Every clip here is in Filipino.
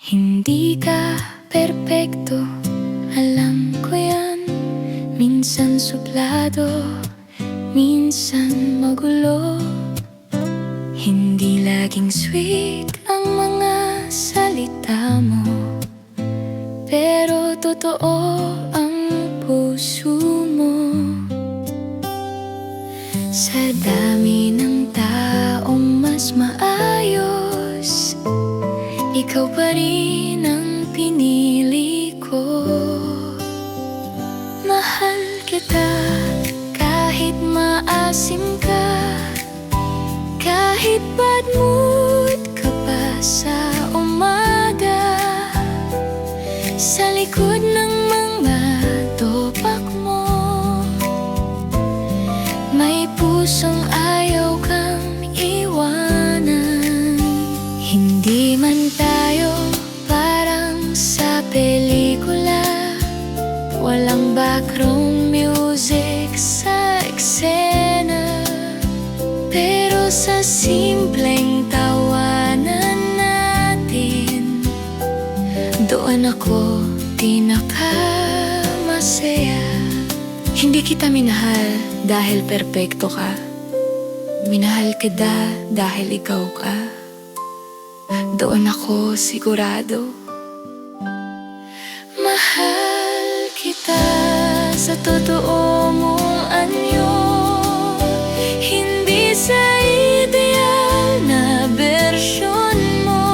Hindi ka perpekto, alam ko yan. Minsan suplado, minsan magulo. Hindi laging sweet ang mga salita mo, pero totoo ang puso mo. Sa dami ng taong mas maayos, ikaw pa rin ang pinili ko. Mahal kita kahit maasim ka, kahit bad mood ka pa sa umaga. Sa likod ng mga topak mo, may pusong ayaw kang iwanan. Hindi man tayo parang sa pelikula, walang background music sa eksena, pero sa simpleng tawanan natin, doon ako pinakamasaya. Hindi kita minahal dahil perpekto ka, minahal kita dahil ikaw ka. Doon ako sigurado. Mahal kita sa totoo mong anyo, hindi sa ideal na bersyon mo.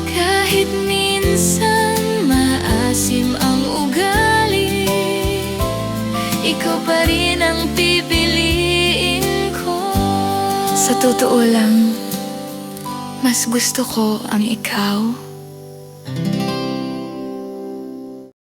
Kahit minsan maasim ang ugali, ikaw pa rin ang pipiliin ko. Sa totoo lang, mas gusto ko ang ikaw